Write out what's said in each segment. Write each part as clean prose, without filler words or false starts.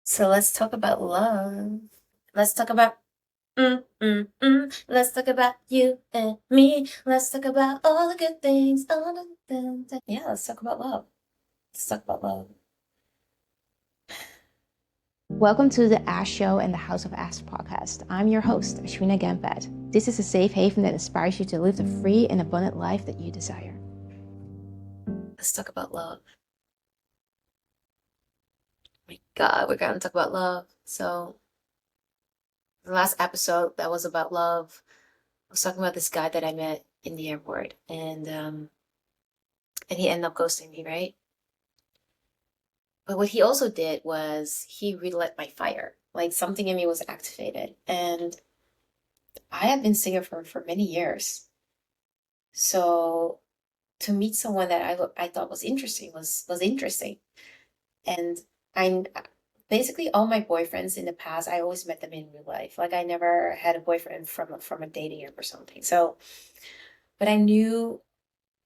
So let's talk about love. Let's talk about Let's talk about you and me. Let's talk about all the good things. Yeah, let's talk about love. Let's talk about love. Welcome to the Ash Show and the House of Ash podcast. I'm your host, Ashwina Gampat. This is a safe haven that inspires you to live the free and abundant life that you desire. Let's talk about love. My God, we're gonna talk about love. So the last episode that was about love, I was talking about this guy that I met in the airport, and he ended up ghosting me, right? But what he also did was he relit my fire. Like something in me was activated. And I have been single for many years. So to meet someone that I thought was interesting was interesting. And I basically all my boyfriends in the past, I always met them in real life. Like I never had a boyfriend from a dating app or something. So, but I knew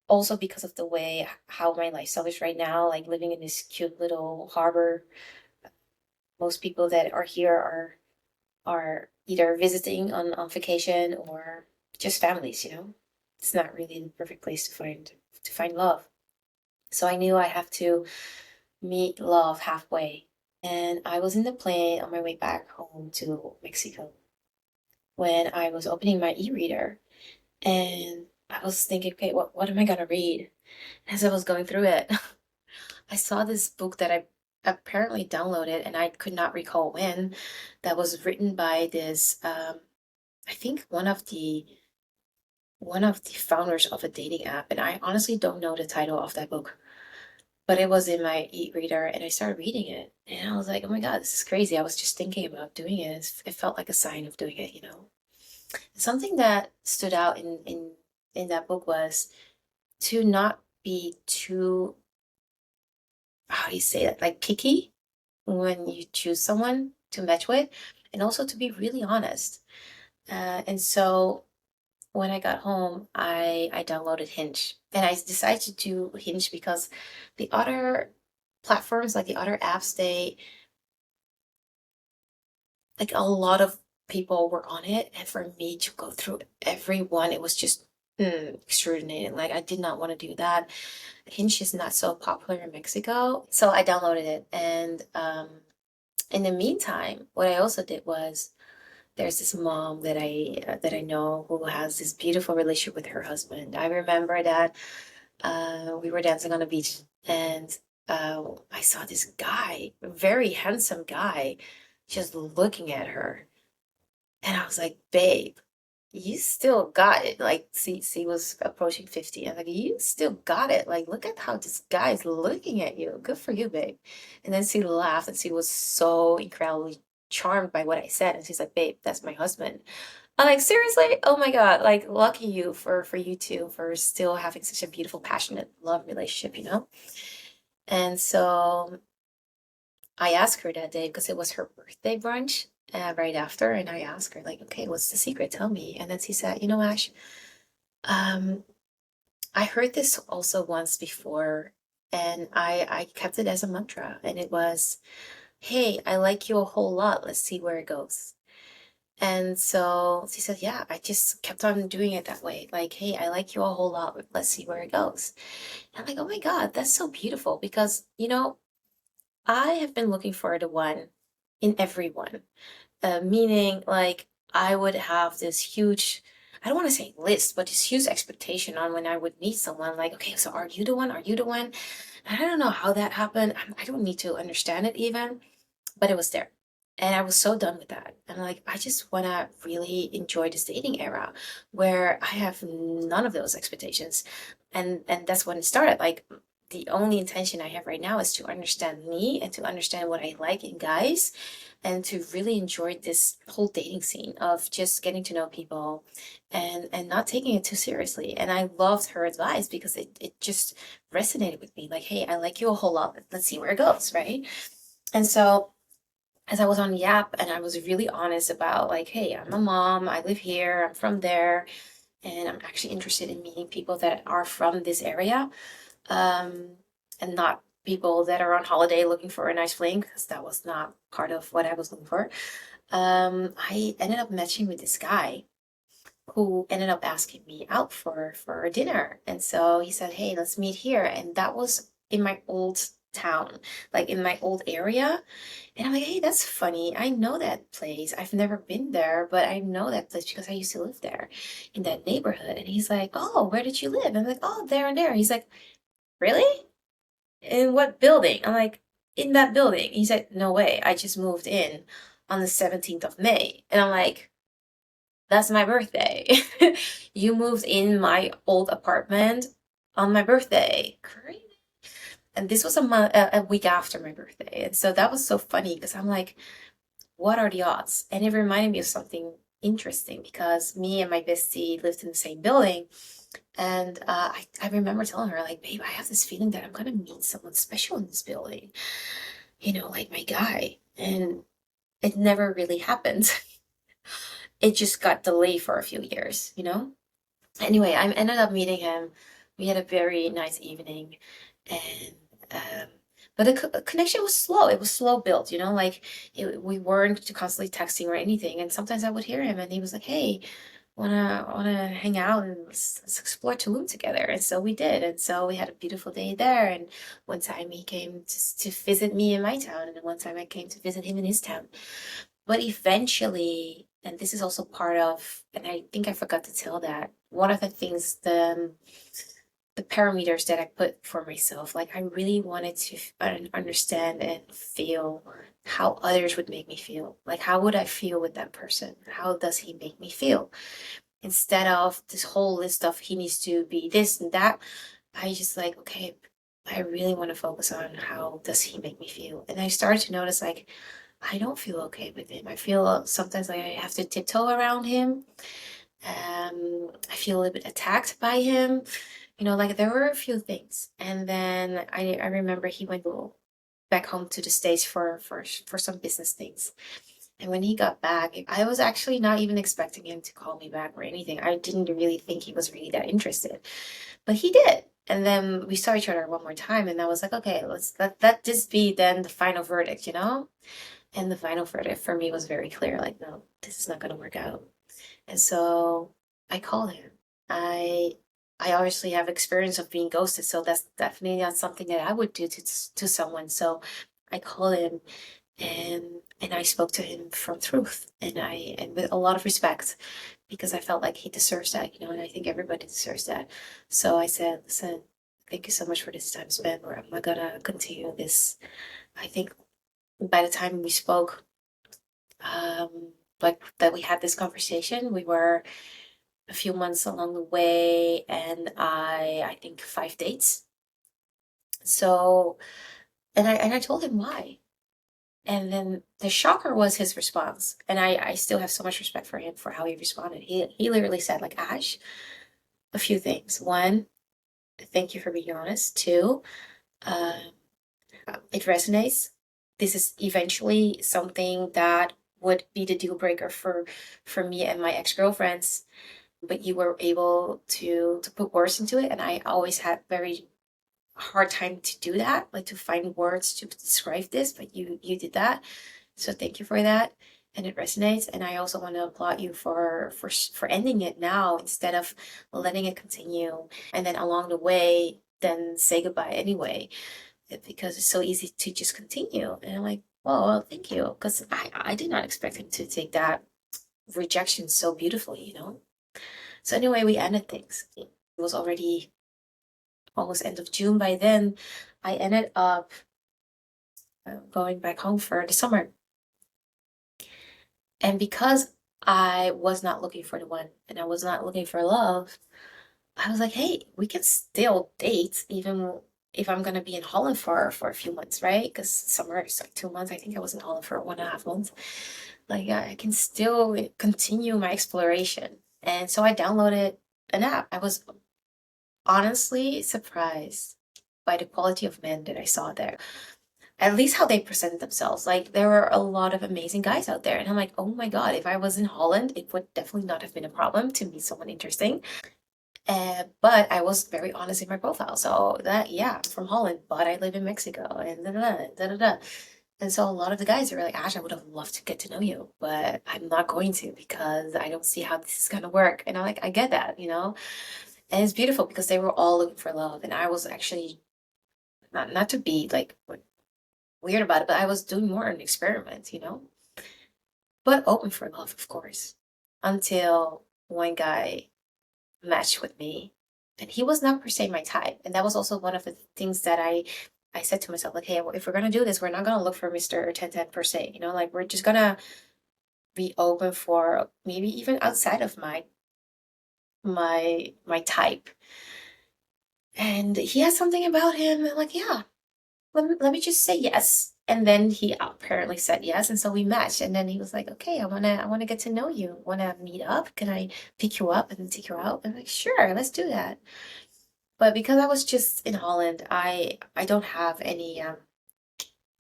also because of the way how my lifestyle is right now, like living in this cute little harbor. Most people that are here are either visiting on vacation or just families, you know. It's not really the perfect place to find love. So I knew I have to meet love halfway. And I was in the plane on my way back home to Mexico when I was opening my e-reader and I was thinking, okay, what am I gonna read? As I was going through it, I saw this book that I apparently downloaded and I could not recall when, that was written by this I think one of the founders of a dating app, and I honestly don't know the title of that book, but it was in my e-reader, and I started reading it, and I was like, oh my God, this is crazy. I was just thinking about doing it. It felt like a sign of doing it, you know. Something that stood out in that book was to not be too, how do you say that, like picky when you choose someone to match with, and also to be really honest. And so when I got home, I downloaded Hinge, and I decided to do Hinge because the other platforms, like the other apps, they like a lot of people were on it, and for me to go through every one, it was just extraordinary. Like I did not want to do that. Hinge is not so popular in Mexico, so I downloaded it, and in the meantime, what I also did was there's this mom that I know who has this beautiful relationship with her husband. I remember that we were dancing on the beach, and I saw this guy, a very handsome guy, just looking at her, and I was like, "Babe, you still got it." Like, she was approaching 50. I'm like, "You still got it. Like, look at how this guy is looking at you. Good for you, babe." And then she laughed, and she was so incredibly charmed by what I said, and she's like, "Babe, that's my husband." I'm like, seriously? Oh my God. Like, lucky you for you two for still having such a beautiful, passionate love relationship, you know? And so I asked her that day because it was her birthday brunch right after. And I asked her, like, okay, what's the secret? Tell me. And then she said, you know, Ash, um, I heard this also once before, and I kept it as a mantra. And it was, hey, I like you a whole lot. Let's see where it goes. And so she said, yeah, I just kept on doing it that way. Like, hey, I like you a whole lot. Let's see where it goes. And I'm like, oh my God, that's so beautiful because, you know, I have been looking for the one in everyone. Meaning, like, I would have this huge, I don't want to say list, but this huge expectation on when I would meet someone. Like, okay, so are you the one? Are you the one? And I don't know how that happened. I don't need to understand it even, but it was there. And I was so done with that. And like, I just want to really enjoy this dating era where I have none of those expectations. And that's when it started. Like, the only intention I have right now is to understand me and to understand what I like in guys and to really enjoy this whole dating scene of just getting to know people and not taking it too seriously. And I loved her advice because it just resonated with me. Like, hey, I like you a whole lot. Let's see where it goes, right? And so as I was on the app and I was really honest about like, hey, I'm a mom, I live here, I'm from there, and I'm actually interested in meeting people that are from this area, um, and not people that are on holiday looking for a nice fling, because that was not part of what I was looking for. I ended up matching with this guy who ended up asking me out for a dinner. And so he said, "Hey, let's meet here." And that was in my old town, like in my old area. And I'm like, "Hey, that's funny. I know that place. I've never been there, but I know that place because I used to live there in that neighborhood." And he's like, "Oh, where did you live?" I'm like, "Oh, there and there." He's like, "Really? In what building?" I'm like, "In that building." He said, "No way. I just moved in on the 17th of May." And I'm like, "That's my birthday." You moved in my old apartment on my birthday. Great. And this was a week after my birthday. And so that was so funny because I'm like, what are the odds? And it reminded me of something interesting because me and my bestie lived in the same building. And I remember telling her, like, "Babe, I have this feeling that I'm going to meet someone special in this building, like my guy." And it never really happened. It just got delayed for a few years. Anyway, I ended up meeting him. We had a very nice evening, and um, but the connection was slow. It was slow built, like we weren't constantly texting or anything. And sometimes I would hear him, and he was like, "Hey, wanna hang out and let's explore Tulum together." And so we did, and so we had a beautiful day there. And one time he came to visit me in my town, and then one time I came to visit him in his town. But eventually, and this is also part of, and I think I forgot to tell that, one of the things, the parameters that I put for myself, like I really wanted to understand and feel how others would make me feel. Like, how would I feel with that person? How does he make me feel? Instead of this whole list of he needs to be this and that, I just like, okay, I really want to focus on how does he make me feel. And I started to notice, like, I don't feel okay with him. I feel sometimes like I have to tiptoe around him. I feel a little bit attacked by him. Like there were a few things. And then I remember he went back home to the States for some business things. And when he got back, I was actually not even expecting him to call me back or anything. I didn't really think he was really that interested, but he did. And then we saw each other one more time, and I was like, okay, let this be then the final verdict. And the final verdict for me was very clear, like, no, this is not going to work out. And so I called him. I I obviously have experience of being ghosted, so that's definitely not something that I would do to someone. So I called him, and I spoke to him from truth, and with a lot of respect, because I felt like he deserves that, and I think everybody deserves that. So I said, "Listen, thank you so much for this time spent. Where I'm not gonna continue this." I think by the time we spoke, like that we had this conversation, we were a few months along the way, and I think 5 dates. So, and I told him why. And then the shocker was his response. And I still have so much respect for him for how he responded. He literally said, like, "Ash, a few things. One, thank you for being honest. Two, uh, it resonates. This is eventually something that would be the deal breaker for me and my ex-girlfriends, but you were able to put words into it, and I always had very hard time to do that, like to find words to describe this, but you did that. So thank you for that." And it resonates. And I also want to applaud you for ending it now instead of letting it continue. And then along the way, then say goodbye anyway, because it's so easy to just continue. And I'm like, well, thank you. Because I did not expect him to take that rejection so beautifully. So anyway, we ended things. It was already almost end of June by then. I ended up going back home for the summer. And because I was not looking for the one and I was not looking for love, I was like, hey, we can still date even if I'm gonna be in Holland for a few months, right? Because summer is like 2 months. I think I was in Holland for 1.5 months. Like I can still continue my exploration. And so I downloaded an app. I was honestly surprised by the quality of men that I saw there. At least how they present themselves. Like there were a lot of amazing guys out there. And I'm like, oh my God, if I was in Holland, it would definitely not have been a problem to meet someone interesting. But I was very honest in my profile. So that, yeah, I'm from Holland, but I live in Mexico and da da da da da da. And so a lot of the guys are like, Ash, I would have loved to get to know you, but I'm not going to because I don't see how this is gonna work. And I'm like, I get that, you know? And it's beautiful because they were all looking for love. And I was actually not to be like weird about it, but I was doing more an experiment, you know? But open for love, of course. Until one guy matched with me. And he was not per se my type. And that was also one of the things that I said to myself, like, hey, if we're gonna do this, we're not gonna look for Mr. 1010 per se, you know, like we're just gonna be open for maybe even outside of my type. And he has something about him, and like, yeah, let me just say yes. And then he apparently said yes, and so we matched. And then he was like, okay, I wanna get to know you. Wanna meet up? Can I pick you up and then take you out? And I'm like, sure, let's do that. But because I was just in Holland, I don't have any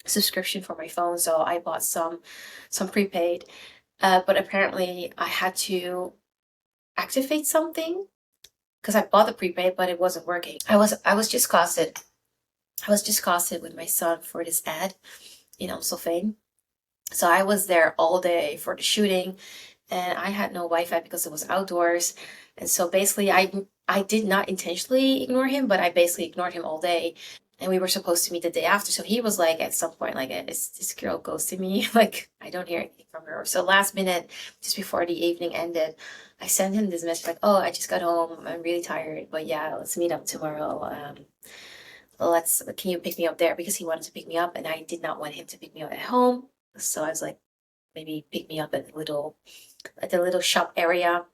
subscription for my phone, so I bought some prepaid. But apparently I had to activate something because I bought the prepaid, but it wasn't working. I was just costed. I was just costed with my son for this ad in Amstelveen. So I was there all day for the shooting, and I had no Wi-Fi because it was outdoors. And so basically, I did not intentionally ignore him, but I basically ignored him all day. And we were supposed to meet the day after. So he was like, at some point, like, is this girl ghosting me? Like, I don't hear anything from her. So last minute, just before the evening ended, I sent him this message like, oh, I just got home. I'm really tired, but yeah, let's meet up tomorrow. Can you pick me up there? Because he wanted to pick me up, and I did not want him to pick me up at home. So I was like, maybe pick me up at the little shop area.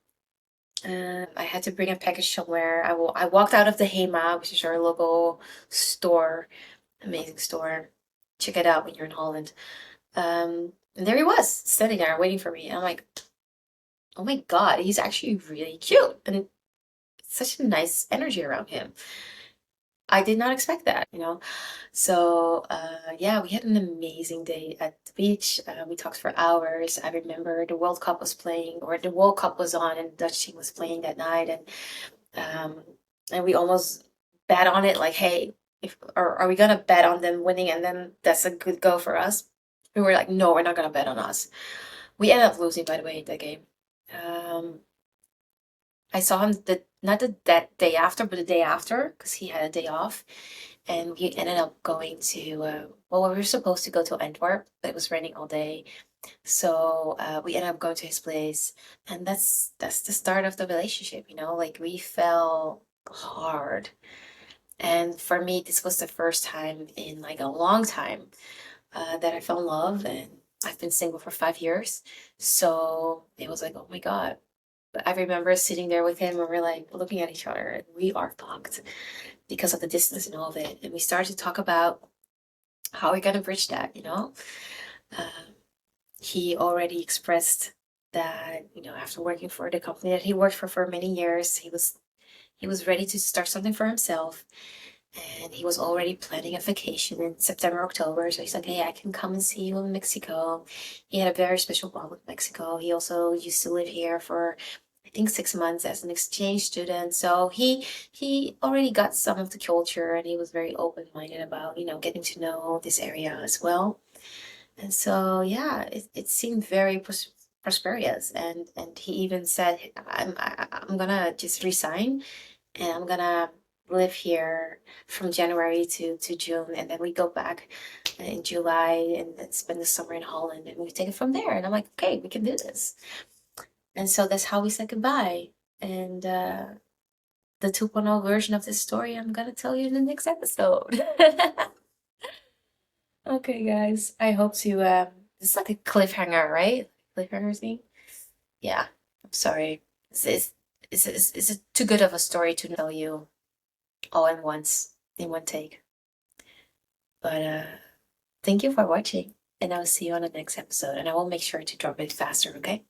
I had to bring a package somewhere. I walked out of the Hema, which is our local store, amazing store. Check it out when you're in Holland. And there he was, standing there waiting for me. And I'm like, oh my God, he's actually really cute and such a nice energy around him. I did not expect that, you know. So yeah, we had an amazing day at the beach. We talked for hours. I remember the World Cup was playing, or the World Cup was on, and the Dutch team was playing that night, um, and we almost bet on it. Like, hey, if or are we gonna bet on them winning, and then that's a good go for us? We were like, no, we're not gonna bet on us. We ended up losing, by the way, that game. Um, I saw him not that day after, but the day after, because he had a day off, and we ended up going to well, we were supposed to go to Antwerp, but it was raining all day, so we ended up going to his place, and that's the start of the relationship, you know, like we fell hard. And for me, this was the first time in like a long time that I fell in love, and I've been single for 5 years, so it was like, oh my God. But I remember sitting there with him and we're like looking at each other, and we are fucked because of the distance and all of it. And we started to talk about how we're gonna bridge that, you know. Um, he already expressed that, you know, after working for the company that he worked for many years, he was ready to start something for himself. And he was already planning a vacation in September, October. So he's like, hey, I can come and see you in Mexico. He had a very special bond with Mexico. He also used to live here for, I think, 6 months as an exchange student. So he already got some of the culture, and he was very open-minded about, you know, getting to know this area as well. And so, yeah, it seemed very prosperous. And he even said, I'm gonna just resign, and I'm gonna live here from January to June, and then we go back in July and then spend the summer in Holland, and we take it from there. And I'm like, okay, we can do this. And so that's how we said goodbye. And the 2.0 version of this story, I'm gonna tell you in the next episode. Okay, guys, I hope to. This is like a cliffhanger, right? Cliffhanger thing. Yeah, I'm sorry. Is it too good of a story to tell you all at once in one take? But thank you for watching, and I will see you on the next episode. And I will make sure to drop it faster. Okay.